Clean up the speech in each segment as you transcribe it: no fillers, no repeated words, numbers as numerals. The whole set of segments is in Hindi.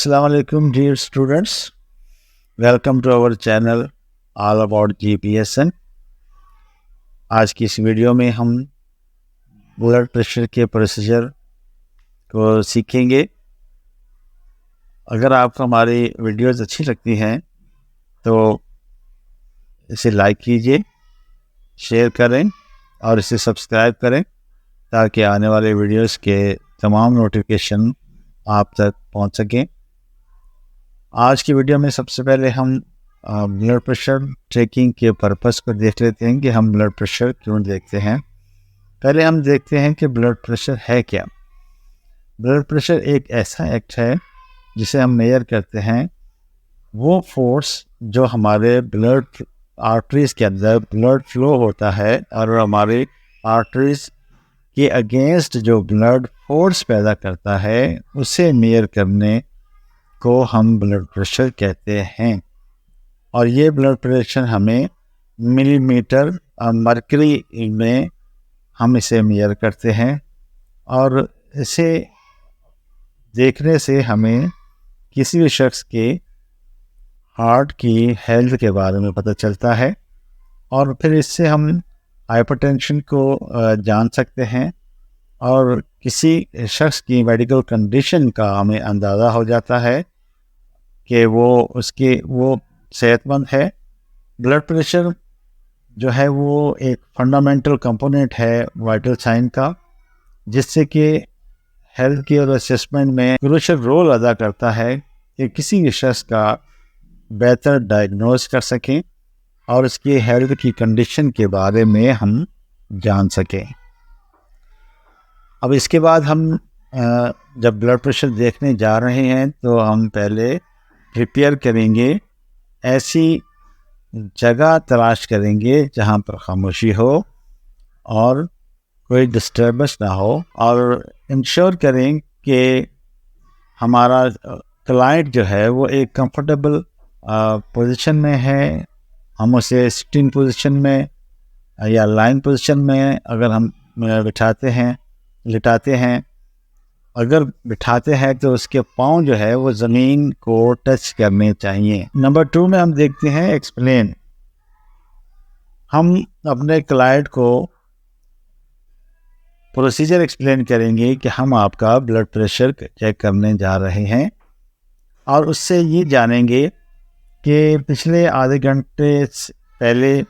Assalamualaikum dear students, welcome to our channel All About GPSN। आज की इस वीडियो में हम ब्लड प्रेशर के प्रोसीजर को सीखेंगे। अगर आपको हमारी वीडियोस अच्छी लगती हैं तो इसे लाइक कीजिए, शेयर करें और इसे सब्सक्राइब करें ताकि आने वाले वीडियोस के तमाम नोटिफिकेशन आप तक पहुंच सकें। आज की वीडियो में सबसे पहले हम ब्लड प्रेशर चेकिंग के पर्पस को देख लेते हैं कि हम ब्लड प्रेशर क्यों देखते हैं। पहले हम देखते हैं कि ब्लड प्रेशर है क्या। ब्लड प्रेशर एक ऐसा एक्ट है जिसे हम मेजर करते हैं वो फोर्स जो हमारे ब्लड आर्टरीज के अंदर ब्लड फ्लो होता है और हमारे आर्टरीज के अगेंस्ट जो ब्लड फोर्स पैदा करता है उसे मेजर करने को हम ब्लड प्रेशर कहते हैं। और ये ब्लड प्रेशर हमें मिलीमीटर मर्करी में हम इसे मेजर करते हैं और इसे देखने से हमें किसी भी शख्स के हार्ट की हेल्थ के बारे में पता चलता है और फिर इससे हम हाइपरटेंशन को जान सकते हैं और किसी शख्स की मेडिकल कंडीशन का हमें अंदाज़ा हो जाता है कि वो सेहतमंद है। ब्लड प्रेशर जो है वो एक फंडामेंटल कंपोनेंट है वाइटल साइन का, जिससे कि हेल्थ केयर असेसमेंट में क्रूशियल रोल अदा करता है कि किसी भी शख्स का बेहतर डायग्नोज कर सकें और उसकी हेल्थ की कंडीशन के बारे में हम जान सकें। अब इसके बाद हम जब ब्लड प्रेशर देखने जा रहे हैं तो हम पहले प्रिपेयर करेंगे, ऐसी जगह तलाश करेंगे जहाँ पर खामोशी हो और कोई डिस्टर्बेंस ना हो और इंश्योर करें कि हमारा क्लाइंट जो है वो एक कंफर्टेबल पोजीशन में है। हम उसे सिटिंग पोजीशन में या लाइन पोजीशन में अगर हम लिटाते हैं, अगर बिठाते हैं तो उसके पाँव जो है वो ज़मीन को टच करने चाहिए। नंबर 2 में हम देखते हैं एक्सप्लेन। हम अपने क्लाइंट को प्रोसीजर एक्सप्लेन करेंगे कि हम आपका ब्लड प्रेशर चेक करने जा रहे हैं और उससे ये जानेंगे कि पिछले आधे घंटे पहले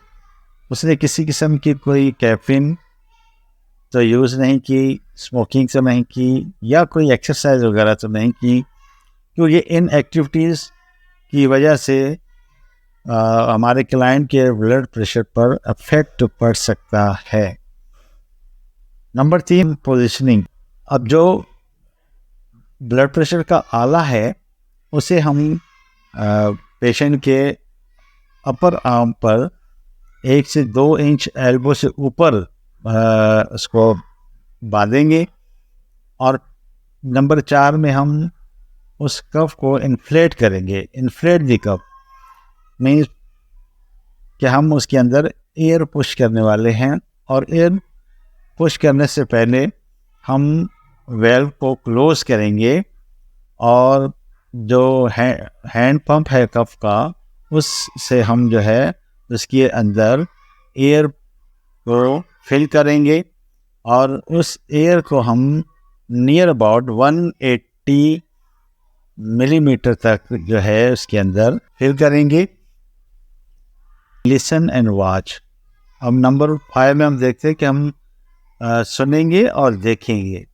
उसने किसी किस्म की कोई कैफीन तो यूज़ नहीं की, स्मोकिंग तो नहीं की या कोई एक्सरसाइज वगैरह तो नहीं की, तो ये इन एक्टिविटीज़ की वजह से हमारे क्लाइंट के ब्लड प्रेशर पर अफेक्ट पड़ सकता है। Number 3 positioning. अब जो ब्लड प्रेशर का आला है उसे हम पेशेंट के अपर आर्म पर 1 से 2 इंच एल्बो से ऊपर उसको बांधेंगे और नंबर 4 में हम उस कफ को इन्फ्लेट करेंगे। इन्फ्लेट द कफ मीन्स कि हम उसके अंदर एयर पुश करने वाले हैं और एयर पुश करने से पहले हम वेल्व को क्लोज करेंगे और जो हैंड पंप है कफ का उससे हम जो है उसके अंदर एयर को फिल करेंगे और उस एयर को हम नियर अबाउट 180 मिलीमीटर तक जो है उसके अंदर फिल करेंगे। Listen and watch. अब नंबर 5 में हम देखते हैं कि हम सुनेंगे और देखेंगे।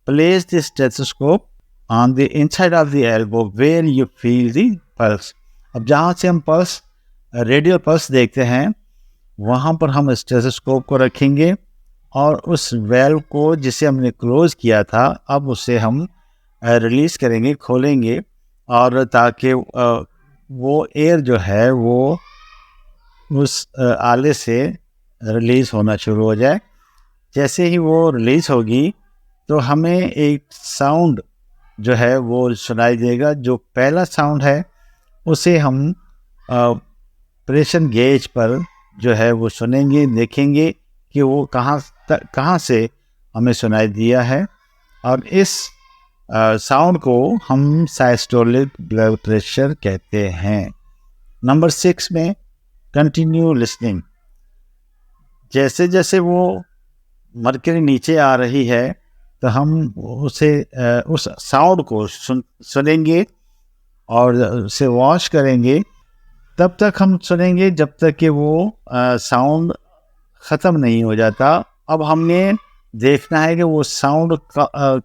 Place the stethoscope on the inside of the elbow where you feel the pulse. अब जहाँ से हम पल्स रेडियल पल्स देखते हैं वहाँ पर हम स्टेथोस्कोप को रखेंगे और उस वेल्व को जिसे हमने क्लोज किया था अब उसे हम रिलीज़ करेंगे, खोलेंगे और ताकि वो एयर जो है वो उस आले से रिलीज़ होना शुरू हो जाए। जैसे ही वो रिलीज़ होगी तो हमें एक साउंड जो है वो सुनाई देगा। जो पहला साउंड है उसे हम प्रेशर गेज पर जो है वो सुनेंगे, देखेंगे कि वो कहाँ से हमें सुनाई दिया है और इस साउंड को हम साइस्टोलिक ब्लड प्रेशर कहते हैं। नंबर 6 में कंटिन्यू लिसनिंग। जैसे जैसे वो मरकरी नीचे आ रही है तो हम उस साउंड को सुनेंगे और उसे वॉच करेंगे। तब तक हम सुनेंगे जब तक कि वो साउंड ख़त्म नहीं हो जाता। अब हमने देखना है कि वो साउंड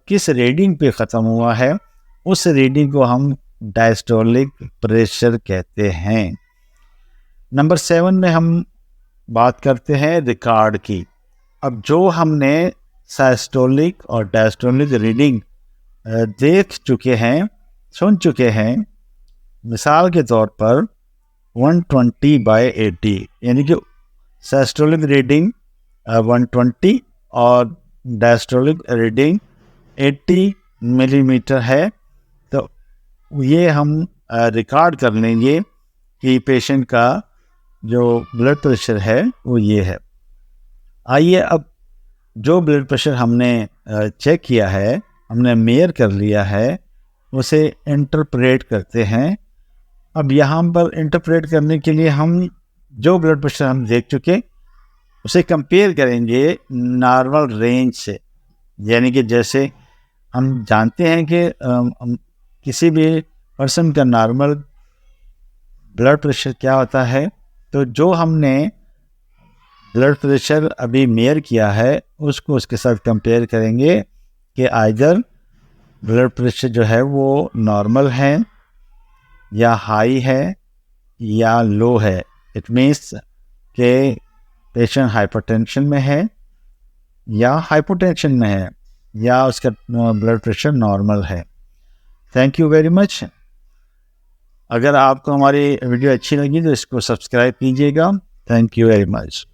किस रीडिंग पे ख़त्म हुआ है। उस रीडिंग को हम डायस्टोलिक प्रेशर कहते हैं। नंबर 7 में हम बात करते हैं रिकॉर्ड की। अब जो हमने साइस्टोलिक और डायस्टोलिक रीडिंग देख चुके हैं, सुन चुके हैं, मिसाल के तौर पर 120/80 यानी कि साइस्टोलिक रीडिंग 120 और डायस्टोलिक रीडिंग 80 मिलीमीटर है। तो ये हम रिकॉर्ड कर लेंगे कि पेशेंट का जो ब्लड प्रेशर है वो ये है। आइए अब जो ब्लड प्रेशर हमने चेक किया है, हमने मेयर कर लिया है, उसे इंटरप्रेट करते हैं। अब यहाँ पर इंटरप्रेट करने के लिए हम जो ब्लड प्रेशर हम देख चुके उसे कंपेयर करेंगे नॉर्मल रेंज से। यानी कि जैसे हम जानते हैं कि किसी भी पर्सन का नॉर्मल ब्लड प्रेशर क्या होता है, तो जो हमने ब्लड प्रेशर अभी मेयर किया है उसको उसके साथ कंपेयर करेंगे कि आइदर ब्लड प्रेशर जो है वो नॉर्मल है या हाई है या लो है। इट मीन्स कि पेशेंट हाइपरटेंशन में है या हाइपोटेंशन में है या उसका ब्लड प्रेशर नॉर्मल है। Thank you very much. अगर आपको हमारी वीडियो अच्छी लगी तो इसको सब्सक्राइब कीजिएगा। Thank you very much.